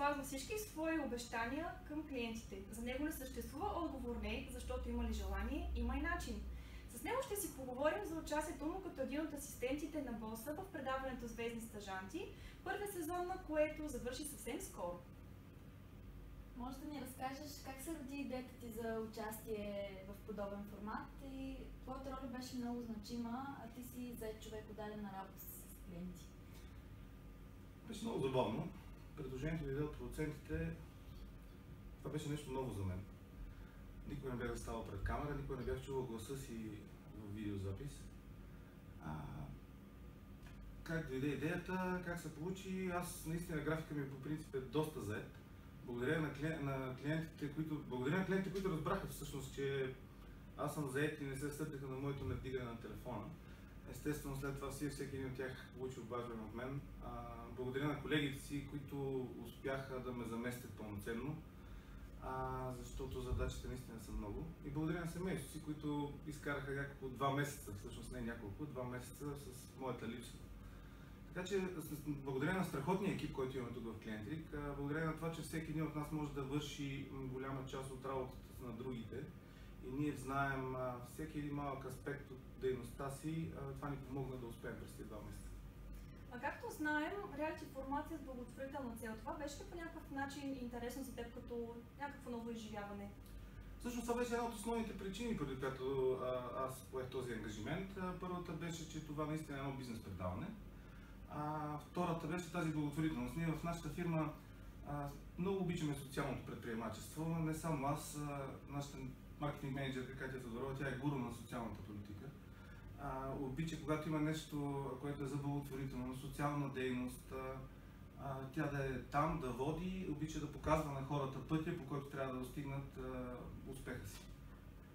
спазва всички свои обещания към клиентите. За него не съществува отговор не, защото има ли желание, има и начин. С него ще си поговорим за участието му като един от асистентите на боса в предаването Звездни стажанти, първия сезон на което завърши съвсем скоро. Може да ни разкажеш как се роди идеята ти за участие в подобен формат и твоята роля беше много значима, а ти си зает човек отдаден на работа с клиенти. Беше много забавно. Предложението дойде от продуцентите. Това беше нещо ново за мен. Никой не бях ставал пред камера, никой не бях чувал гласа си в видеозапис. Как дойде идеята, как се получи, аз наистина графика ми по принцип е доста зает. Благодаря на клиентите, които разбраха всъщност, че аз съм заед и не се сърдиха на моето надигане на телефона. Естествено, след това всеки един от тях получи обаждане от мен. Благодаря на колегите си, които успяха да ме заместят пълноценно, защото задачите наистина са много. И благодаря на семейството си, които изкараха няколко 2 месеца, всъщност не няколко, 2 месеца с моята липса. Така че, благодаря на страхотния екип, който имаме тук в Клиентрик, благодаря на това, че всеки един от нас може да върши голяма част от работата на другите и ние знаем всеки един малък аспект от дейността си, това ни помогна да успеем през тези 2 месеца. А както знаем, реалити формация с благотворителна цел, това беше ли по някакъв начин интересно за теб като някакво ново изживяване? Всъщност това беше една от основните причини, поради която аз поех този ангажимент. Първата беше, че това наистина е едно бизнес предаване. Втората беше тази благотворителност. Ние в нашата фирма много обичаме социалното предприемачество. Не само аз, нашата маркетинг менеджерка Катя Тодорова, тя е гуру на социалната политика. Обича, когато има нещо, което е за благотворителна, социална дейност, тя да е там, да води, обича да показва на хората пътя, по който трябва да достигнат успеха си.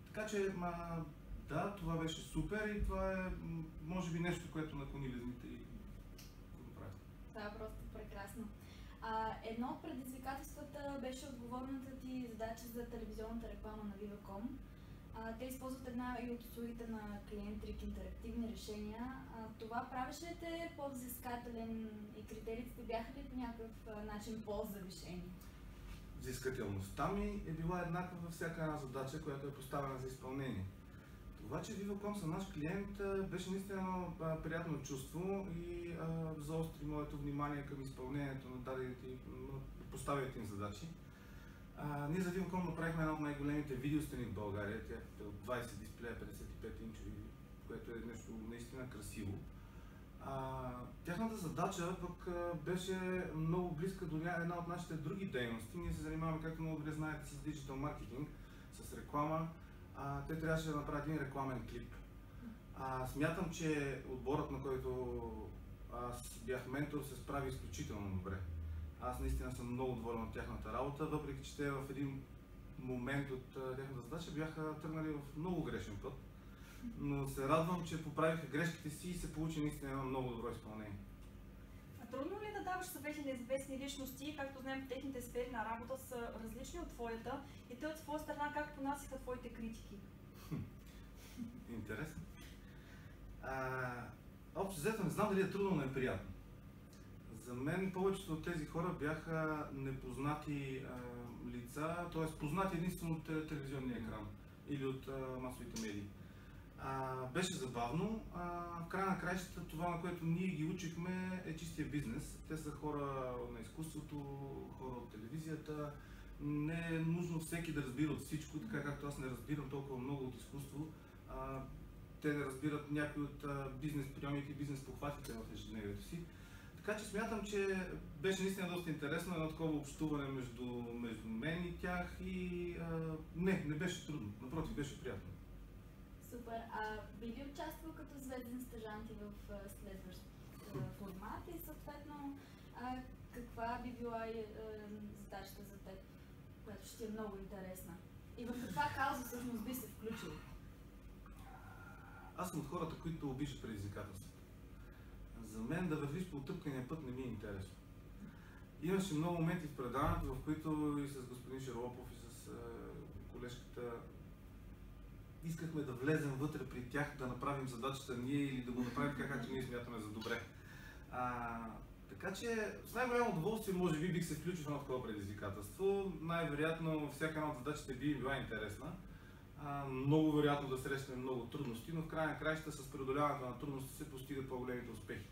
Така че, да, това беше супер и това е, може би, нещо, което наклони везните и го направи. Това е просто прекрасно. Едно от предизвикателствата беше отговорната ти задача за телевизионната реклама на Viva.com. Те използват една и от услугите на Клиентрик интерактивни решения. Това правеше ли те по-взискателен и критериите бяха ли по някакъв начин по-завишени? Взискателността ми е била еднаква във всяка една задача, която е поставена за изпълнение. Това, че Viva.com са наш клиент, беше наистина едно приятно чувство и заостри моето внимание към изпълнението на дадените и поставените им задачи. Ние за Viva.com направихме една от най-големите видеостени в България. Тя е от 20 дисплея, 55 инчови, което е нещо наистина красиво. Тяхната задача пък беше много близка до една от нашите други дейности. Ние се занимаваме, както много добре знаете, с диджитал маркетинг, с реклама. Те трябваше да направят един рекламен клип. Смятам, че отборът, на който аз бях ментор, се справи изключително добре. Аз наистина съм много доволен от тяхната работа, въпреки че те в един момент от тяхната задача бяха тръгнали в много грешен път. Но се радвам, че поправиха грешките си и се получи наистина едно много добро изпълнение. Трудно ли да даваш съвети на известни личности, както знаем, техните сфери на работа са различни от твоята и те от своя страна как понасиха твоите критики? Интересно. Общо взето не знам дали е трудно, но е приятно. За мен повечето от тези хора бяха непознати лица, т.е. познати единствено от телевизионния екран или от масовите медии. Беше забавно. В края на краищата това, на което ние ги учихме, е чистия бизнес. Те са хора на изкуството, хора от телевизията. Не е нужно всеки да разбира от всичко, така както аз не разбирам толкова много от изкуство. Те да разбират някои от бизнес приемите и бизнес похватите в ежедневието си. Така че смятам, че беше наистина доста интересно едно такова общуване между мен и тях и не беше трудно, напротив, беше приятно. Супер. Би ли участвал като звезден стажант в следващ формат и съответно каква би била задачата за теб, която ще ти е много интересна? И в каква кауза всъщност би се включил? Аз съм от хората, които обичат предизвикателството. За мен да вървиш по отъпкания път не ми е интересно. Имаше много моменти в предаването, в които и с господин Шарлопов, и с колежката искахме да влезем вътре при тях, да направим задачата ние или да го направим така, както ние смятаме за добре. Така че с най-голямо удоволствие може би бих се включил в едно такова предизвикателство. Най-вероятно всяка една от задачите би била интересна. Много вероятно да срещнем много трудности, но в края на краища с преодоляването на трудности се постигат по-големите успехи.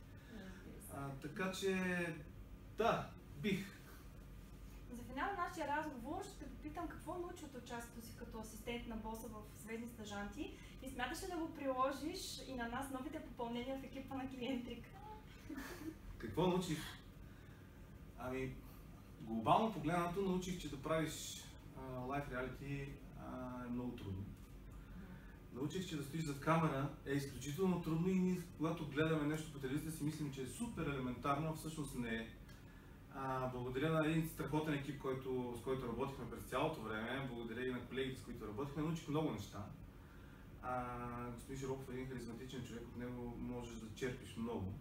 Така че да, бих. За финал на нашия разговор ще попитам какво научи от участието си като асистент на боса в Звездни стажанти и смяташ ли да го приложиш и на нас новите попълнения в екипа на Клиентрик? Какво научих? Ами, глобално погледнато научих, че да правиш лайф реалити е много трудно. Научих, че да стоиш зад камера е изключително трудно и ние, когато гледаме нещо по телевизията, си мислим, че е супер елементарно, а всъщност не е. Благодаря на един страхотен екип, с който работихме през цялото време, благодаря и на колегите, с които работихме, научих много неща. Господин Широпов е един харизматичен човек, от него можеш да черпиш много.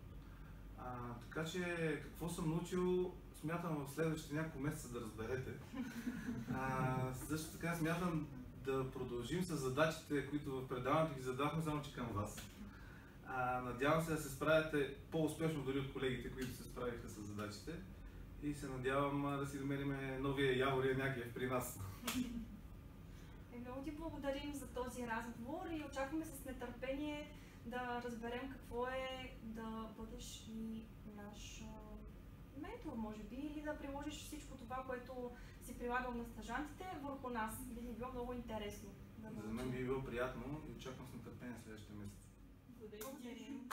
Така че какво съм научил, смятам в следващите няколко месеца да разберете. Също така смятам да продължим с задачите, които в предаването ги задахме, само че към вас. Надявам се да се справяте по-успешно дори от колегите, които се справиха с задачите. И се надявам да си намерим новия Явория Някиев при нас. Много ти благодарим за този разговор и очакваме с нетърпение да разберем какво е да бъдеш и наш ментор, може би, или да приложиш всичко това, което си прилагал на стажантите върху нас. Би ни било много интересно. За мен би било приятно и очаквам с нетърпение следващия месец. Благодарим.